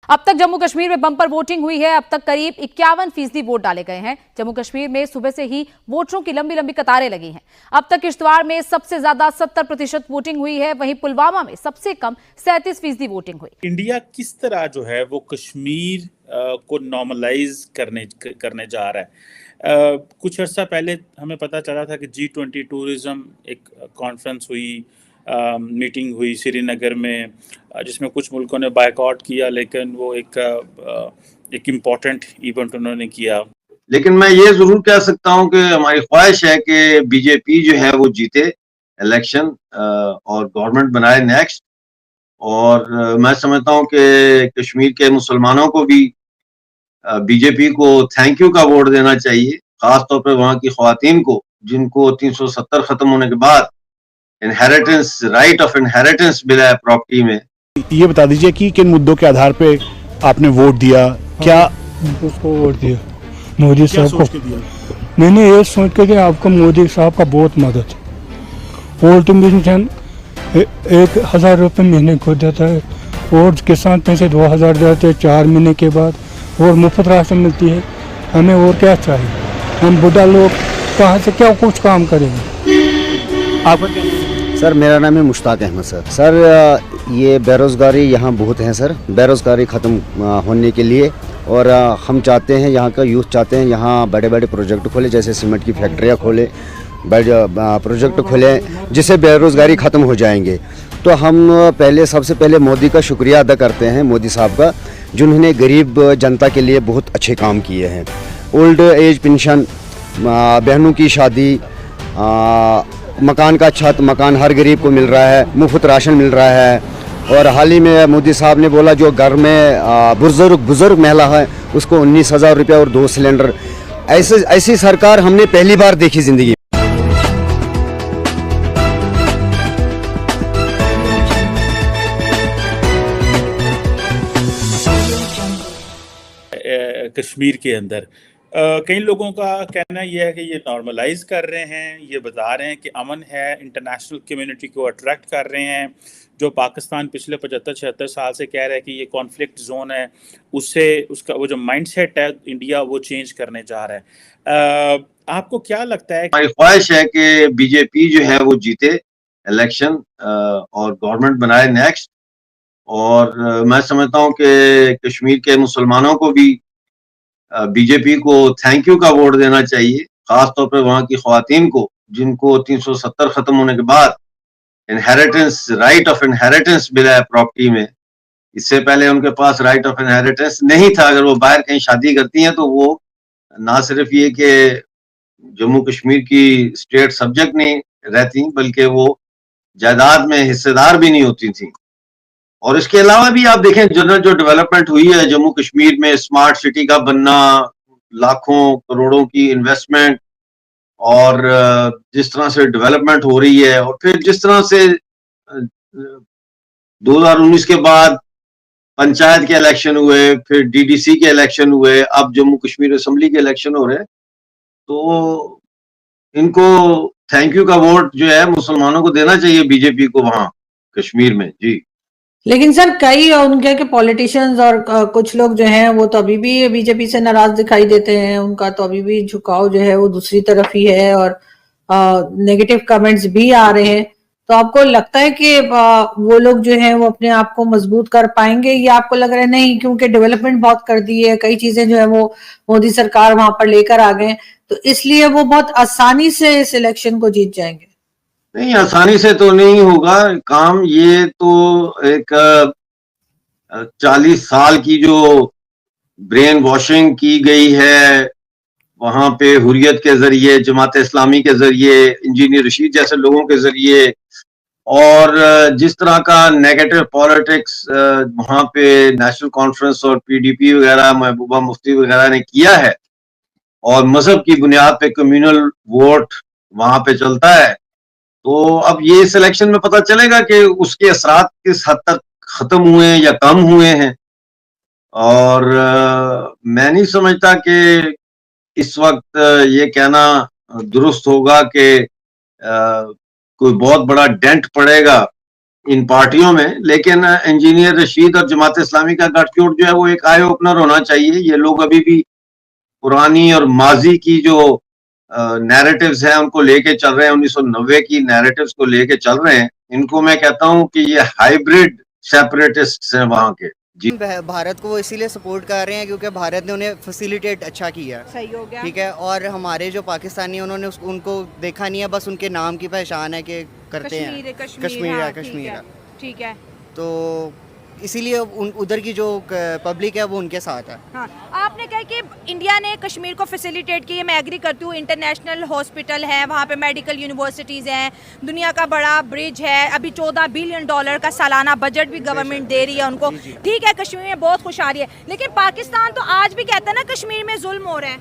अब तक जम्मू कश्मीर में बम्पर वोटिंग हुई है। अब तक करीब 51% वोट डाले गए हैं। जम्मू कश्मीर में सुबह से ही वोटरों की लंबी लंबी कतारें लगी हैं। अब तक किश्तवाड़ में सबसे ज्यादा 70% वोटिंग हुई है, वहीं पुलवामा में सबसे कम 37% वोटिंग हुई। इंडिया किस तरह जो है वो कश्मीर को नॉर्मलाइज करने जा रहा है। कुछ अर्सा पहले हमें पता चला था कि G20 टूरिज्म एक कॉन्फ्रेंस हुई, मीटिंग हुई श्रीनगर में, जिसमें कुछ मुल्कों ने बायकॉट किया, लेकिन वो एक इम्पॉर्टेंट इवेंट उन्होंने किया। लेकिन मैं ये जरूर कह सकता हूं कि हमारी ख्वाहिश है कि बीजेपी जो है वो जीते इलेक्शन और गवर्नमेंट बनाए नेक्स्ट। और मैं समझता हूं कि कश्मीर के मुसलमानों को भी बीजेपी को थैंक यू का वोट देना चाहिए, खासतौर पर वहां की ख्वातीन को, जिनको 370 खत्म होने के बाद इनहेरिटेंस, राइट ऑफ इनहेरिटेंस मिला है प्रॉपर्टी में। ये बता दीजिए कि किन मुद्दों के आधार पे आपने वोट दिया? क्या उसको वोट दिया? मोदी साहब को दिया? मैंने ये सोच के कि आपको मोदी साहब का बहुत मदद है। और तुम 1,000 रुपये महीने को देता है, और किसान पैसे 2,000 देते हैं 4 महीने के बाद, और मुफ्त राशन मिलती है। हमें और क्या चाहिए? हम बुढ़ा लोग कहाँ से क्या कुछ काम करेंगे? आपका क्या? सर मेरा नाम है मुश्ताक अहमद। सर ये बेरोज़गारी यहाँ बहुत है सर, बेरोज़गारी ख़त्म होने के लिए, और हम चाहते हैं, यहाँ का यूथ चाहते हैं यहाँ बड़े बड़े प्रोजेक्ट खोले, जैसे सीमेंट की फैक्ट्रियाँ खोले, बड़े प्रोजेक्ट खोले जिससे बेरोज़गारी ख़त्म हो जाएंगे। तो हम सबसे पहले मोदी का शुक्रिया अदा करते हैं, मोदी साहब का, जिन्होंने गरीब जनता के लिए बहुत अच्छे काम किए हैं। ओल्ड एज पेंशन, बहनों की शादी, मकान का छत, मकान हर गरीब को मिल रहा है, मुफ्त राशन मिल रहा है। और हाल ही में मोदी साहब ने बोला जो घर में बुजुर्ग महिला है उसको 19,000 रुपये और 2 सिलेंडर। ऐसी सरकार हमने पहली बार देखी ज़िंदगी। कश्मीर के अंदर कई लोगों का कहना यह है कि ये नॉर्मलाइज कर रहे हैं, ये बता रहे हैं कि अमन है, इंटरनेशनल कम्युनिटी को अट्रैक्ट कर रहे हैं। जो पाकिस्तान पिछले 75-76 साल से कह रहा है कि ये कॉन्फ्लिक्ट जोन है, उससे उसका वो जो माइंडसेट है इंडिया वो चेंज करने जा रहा है। आपको क्या लगता है? हमारी ख्वाहिश है कि बीजेपी जो है वो जीते इलेक्शन और गवर्नमेंट बनाए नेक्स्ट। और मैं समझता हूं कि कश्मीर के मुसलमानों को भी बीजेपी को थैंक यू का वोट देना चाहिए, खासतौर पर वहां की ख्वातीन को, जिनको 370 खत्म होने के बाद इनहेरिटेंस, राइट ऑफ इनहेरिटेंस मिला है प्रॉपर्टी में। इससे पहले उनके पास राइट ऑफ इनहेरिटेंस नहीं था। अगर वो बाहर कहीं शादी करती हैं तो वो ना सिर्फ ये कि जम्मू कश्मीर की स्टेट सब्जेक्ट नहीं रहती, बल्कि वो जायदाद में हिस्सेदार भी नहीं होती थी। और इसके अलावा भी आप देखें जनरल जो डेवलपमेंट हुई है जम्मू कश्मीर में, स्मार्ट सिटी का बनना, लाखों करोड़ों की इन्वेस्टमेंट, और जिस तरह से डेवलपमेंट हो रही है, और फिर जिस तरह से 2019 के बाद पंचायत के इलेक्शन हुए, फिर डीडीसी के इलेक्शन हुए, अब जम्मू कश्मीर असेंबली के इलेक्शन हो रहे हैं, तो इनको थैंक यू का वोट जो है मुसलमानों को देना चाहिए बीजेपी को वहां कश्मीर में। जी, लेकिन सर कई उनके के पॉलिटिशियंस और कुछ लोग जो हैं वो तो अभी भी बीजेपी से नाराज दिखाई देते हैं। उनका तो अभी भी झुकाव जो है वो दूसरी तरफ ही है, और नेगेटिव कमेंट्स भी आ रहे हैं। तो आपको लगता है कि वो लोग जो हैं वो अपने आप को मजबूत कर पाएंगे, या आपको लग रहा है नहीं, क्योंकि डेवलपमेंट बहुत कर दी है, कई चीजें जो है वो मोदी सरकार वहां पर लेकर आ गए, तो इसलिए वो बहुत आसानी से इस इलेक्शन को जीत जाएंगे? नहीं, आसानी से तो नहीं होगा काम। ये तो एक 40 साल की जो ब्रेन वॉशिंग की गई है वहां पे, हुर्रियत के जरिए, जमात इस्लामी के जरिए, इंजीनियर रशीद जैसे लोगों के जरिए, और जिस तरह का नेगेटिव पॉलिटिक्स वहां पे नेशनल कॉन्फ्रेंस और पीडीपी वगैरह, महबूबा मुफ्ती वगैरह ने किया है, और मजहब की बुनियाद पे कम्युनल वोट वहां पे चलता है, तो अब ये सिलेक्शन में पता चलेगा कि उसके असरात किस हद तक खत्म हुए हैं या कम हुए हैं। और मैं नहीं समझता कि इस वक्त ये कहना दुरुस्त होगा कि कोई बहुत बड़ा डेंट पड़ेगा इन पार्टियों में, लेकिन इंजीनियर रशीद और जमात इस्लामी का गठजोड़ जो है वो एक आई ओपनर होना चाहिए। ये लोग अभी भी पुरानी और माजी की जो नैरेटिव्स हैं उनको लेके चल रहे हैं, 1990 की नैरेटिव्स को लेके चल रहे हैं। इनको मैं कहता हूं कि ये हाइब्रिड सेपरेटिस्ट्स हैं वहां के। जी, भारत को वो इसीलिए सपोर्ट कर रहे हैं क्योंकि भारत ने उन्हें फैसिलिटेट अच्छा किया, सही हो गया, ठीक है। और हमारे जो पाकिस्तानी उन्होंने उनको देखा नहीं है, बस उनके नाम की पहचान है कि करते हैं कश्मीर, ठीक है। तो इसीलिए उधर की जो पब्लिक है वो उनके साथ है। हाँ, आपने कहा कि इंडिया ने कश्मीर को फैसिलिटेट किया, मैं एग्री करती हूँ। इंटरनेशनल हॉस्पिटल है वहाँ पे, मेडिकल यूनिवर्सिटीज़ हैं, दुनिया का बड़ा ब्रिज है, अभी $14 बिलियन का सालाना बजट भी गवर्नमेंट दे रही है उनको। ठीक है, कश्मीर में बहुत खुशहाली है, लेकिन पाकिस्तान तो आज भी कहता है ना कश्मीर में जुल्म हो रहा है।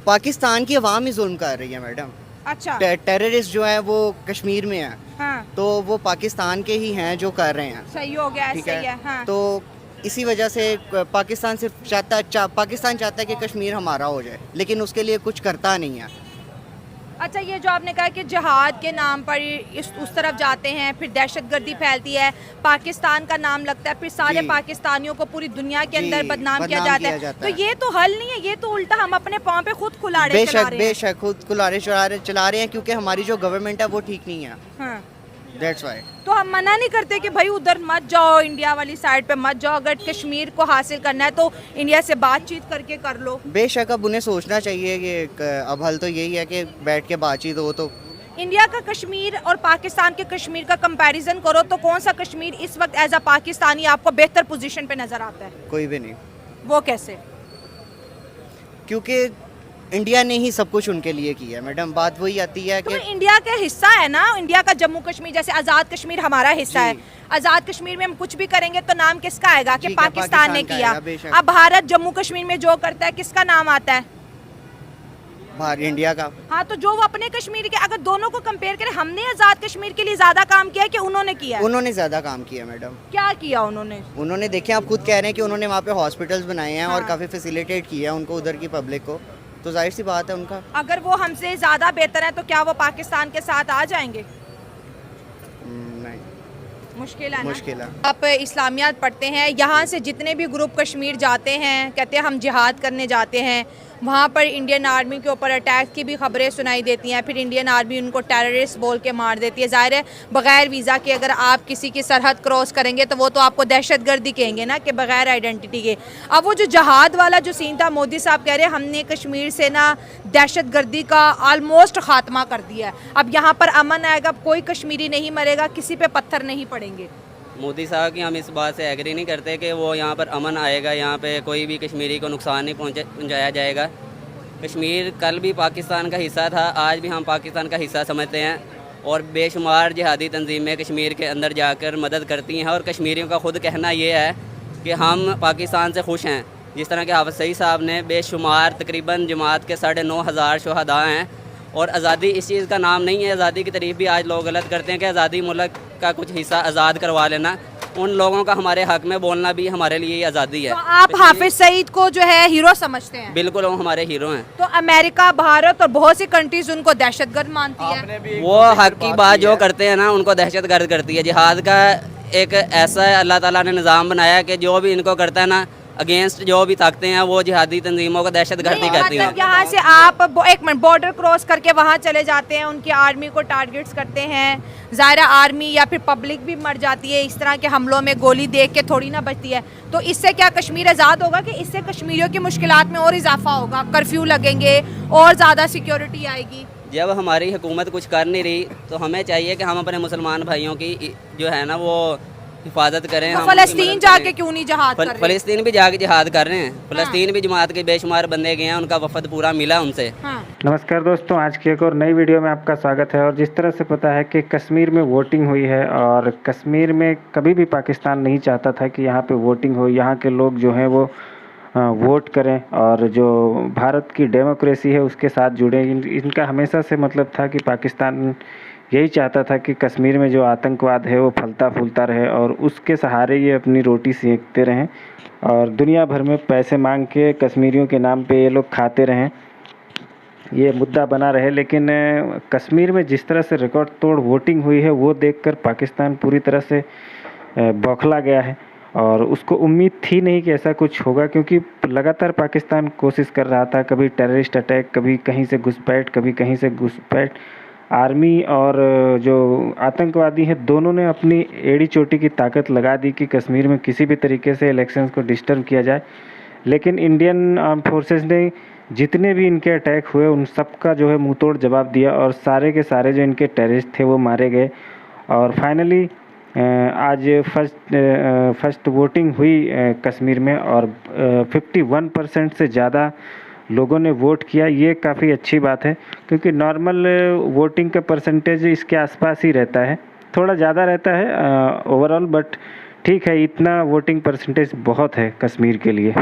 पाकिस्तान की अवाम ही जुल्म कर रही है मैडम। अच्छा, टेररिस्ट जो है वो कश्मीर में है, हाँ, तो वो पाकिस्तान के ही हैं जो कर रहे हैं। सही हो गया, ठीक सही है, हाँ। तो इसी वजह से पाकिस्तान सिर्फ पाकिस्तान चाहता है कि कश्मीर हमारा हो जाए, लेकिन उसके लिए कुछ करता नहीं है। अच्छा, ये जो आपने कहा कि जिहाद के नाम पर उस तरफ जाते हैं, फिर दहशतगर्दी फैलती है, पाकिस्तान का नाम लगता है, फिर सारे पाकिस्तानियों को पूरी दुनिया के अंदर बदनाम किया जाता है। तो ये तो हल नहीं है, ये तो उल्टा हम अपने पाँव पे खुद कुल्हाड़े चला रहे हैं। बेशक खुद कुल्हाड़े चला रहे हैं, क्योंकि हमारी जो गवर्नमेंट है वो ठीक नहीं है। हाँ। That's why। तो हम मना नहीं करते कि भाई उधर मत जाओ, इंडिया वाली साइड पे मत जाओ, अगर कश्मीर को हासिल करना है तो इंडिया से बातचीत करके कर लो। बेशक अब उन्हें सोचना चाहिए कि अब हल तो यही है कि बैठ के बातचीत हो। तो इंडिया का कश्मीर और पाकिस्तान के कश्मीर का कंपैरिजन करो तो कौन सा कश्मीर इस वक्त एज अ पाकिस्तानी आपको बेहतर पोजीशन पे नजर आता है? कोई भी नहीं। वो कैसे? क्योंकि इंडिया ने ही सब कुछ उनके लिए किया है मैडम। बात वही आती है कि इंडिया का हिस्सा है ना, इंडिया का जम्मू कश्मीर, जैसे आज़ाद कश्मीर हमारा हिस्सा है। आज़ाद कश्मीर में हम कुछ भी करेंगे तो नाम किसका आएगा कि पाकिस्तान ने किया। अब भारत जम्मू कश्मीर में जो करता है किसका नाम आता है? बाहर इंडिया का। हाँ, तो जो वो अपने कश्मीर के, अगर दोनों को कंपेयर करें, हमने आज़ाद कश्मीर के लिए ज्यादा काम किया है कि उन्होंने किया? उन्होंने ज्यादा काम किया मैडम। क्या किया उन्होंने? देखे, आप खुद कह रहे हैं कि उन्होंने वहाँ पे हॉस्पिटल्स बनाए हैं और काफी फैसिलिटेट किया है उनको, उधर की पब्लिक को। तो जाहिर सी बात है उनका। अगर वो हमसे ज्यादा बेहतर है तो क्या वो पाकिस्तान के साथ आ जाएंगे? नहीं, मुश्किल है ना? मुश्किल है। आप इस्लामियात पढ़ते हैं, यहाँ से जितने भी ग्रुप कश्मीर जाते हैं कहते हैं हम जिहाद करने जाते हैं, वहाँ पर इंडियन आर्मी के ऊपर अटैक की भी खबरें सुनाई देती हैं, फिर इंडियन आर्मी उनको टेररिस्ट बोल के मार देती है। ज़ाहिर है बग़ैर वीज़ा के अगर आप किसी की सरहद क्रॉस करेंगे तो वो तो आपको दहशतगर्दी कहेंगे ना, कि बग़ैर आइडेंटिटी के। अब वो जो जहाद वाला जो सीन था, मोदी साहब कह रहे हैं हमने कश्मीर से ना दहशतगर्दी का आलमोस्ट ख़ात्मा कर दिया है, अब यहाँ पर अमन आएगा, कोई कश्मीरी नहीं मरेगा, किसी पे पत्थर नहीं पड़ेंगे। मोदी साहब की हम इस बात से एग्री नहीं करते कि वो यहाँ पर अमन आएगा, यहाँ पे कोई भी कश्मीरी को नुकसान नहीं पहुँचाया जाएगा। कश्मीर कल भी पाकिस्तान का हिस्सा था, आज भी हम पाकिस्तान का हिस्सा समझते हैं, और बेशुमार जिहादी तंजीमें कश्मीर के अंदर जाकर मदद करती हैं। और कश्मीरियों का खुद कहना ये है कि हम पाकिस्तान से खुश हैं। जिस तरह के हाफ़िज़ सईद साहब ने बेशुमार तकरीबन जमात के 9,500 शुहदा हैं, और आज़ादी इस चीज़ का नाम नहीं है। आज़ादी की तारीफ़ भी आज लोग गलत करते हैं कि आज़ादी मुल्क का कुछ हिस्सा आज़ाद करवा लेना। उन लोगों का हमारे हक में बोलना भी हमारे लिए आज़ादी है। तो आप हाफिज सईद को जो है हीरो समझते हैं? बिल्कुल, वो हमारे हीरो हैं। तो अमेरिका, भारत और बहुत सी कंट्रीज उनको दहशतगर्द मानती है। वो हक की बात जो करते हैं ना, उनको दहशतगर्द करती है। जिहाद का एक ऐसा अल्लाह ताला ने निज़ाम बनाया कि जो भी इनको करता है ना, अगेंस्ट जो भी ताकतें हैं, वो जिहादी तंजीमों को दहशतगर्दी करती हैं। यहाँ से आप एक मिनट बॉर्डर क्रॉस करके वहाँ चले जाते हैं, उनकी आर्मी को टारगेट्स करते हैं, ज़ाहिर आर्मी या फिर पब्लिक भी मर जाती है इस तरह के हमलों में, गोली देख के थोड़ी ना बचती है। तो इससे क्या कश्मीर आज़ाद होगा कि इससे कश्मीरियों की मुश्किलात में और इजाफा होगा, कर्फ्यू लगेंगे और ज़्यादा सिक्योरिटी आएगी? जब हमारी हुकूमत कुछ कर नहीं रही तो हमें चाहिए कि हम अपने मुसलमान भाइयों की जो है ना वो हिफाजत करें। तो फ़लस्तीन जाके क्यों नहीं जहाद कर रहे? फ़लस्तीन भी जाके जिहाद कर रहे हैं। फ़लस्तीन भी जमात के बेशुमार बंदे गए हैं, उनका वफद पूरा मिला उनसे। हाँ। नमस्कार दोस्तों, आज की एक और नई वीडियो में आपका स्वागत है। और जिस तरह से पता है कि कश्मीर में वोटिंग हुई है, और कश्मीर में कभी भी पाकिस्तान नहीं चाहता था कि यहाँ पे वोटिंग हो, यहाँ के लोग जो हैं वो वोट करें और जो भारत की डेमोक्रेसी है उसके साथ जुड़े। इनका हमेशा से मतलब था कि पाकिस्तान यही चाहता था कि कश्मीर में जो आतंकवाद है वो फलता फूलता रहे और उसके सहारे ये अपनी रोटी सेकते रहें, और दुनिया भर में पैसे मांग के कश्मीरियों के नाम पे ये लोग खाते रहें। ये मुद्दा बना रहे। लेकिन कश्मीर में जिस तरह से रिकॉर्ड तोड़ वोटिंग हुई है वो देखकर पाकिस्तान पूरी तरह से बौखला गया है और उसको उम्मीद थी नहीं कि ऐसा कुछ होगा, क्योंकि लगातार पाकिस्तान कोशिश कर रहा था, कभी टेररिस्ट अटैक, कभी कहीं से घुसपैठ, कभी कहीं से घुसपैठ। आर्मी और जो आतंकवादी हैं दोनों ने अपनी एड़ी चोटी की ताकत लगा दी कि कश्मीर में किसी भी तरीके से इलेक्शंस को डिस्टर्ब किया जाए। लेकिन इंडियन आर्म फोर्सेस ने जितने भी इनके अटैक हुए उन सब का जो है मुंह तोड़ जवाब दिया और सारे के सारे जो इनके टेररिस्ट थे वो मारे गए। और फाइनली आज फर्स्ट वोटिंग हुई कश्मीर में और 51% से ज़्यादा लोगों ने वोट किया। ये काफ़ी अच्छी बात है, क्योंकि नॉर्मल वोटिंग का परसेंटेज इसके आसपास ही रहता है, थोड़ा ज़्यादा रहता है ओवरऑल, बट ठीक है, इतना वोटिंग परसेंटेज बहुत है कश्मीर के लिए।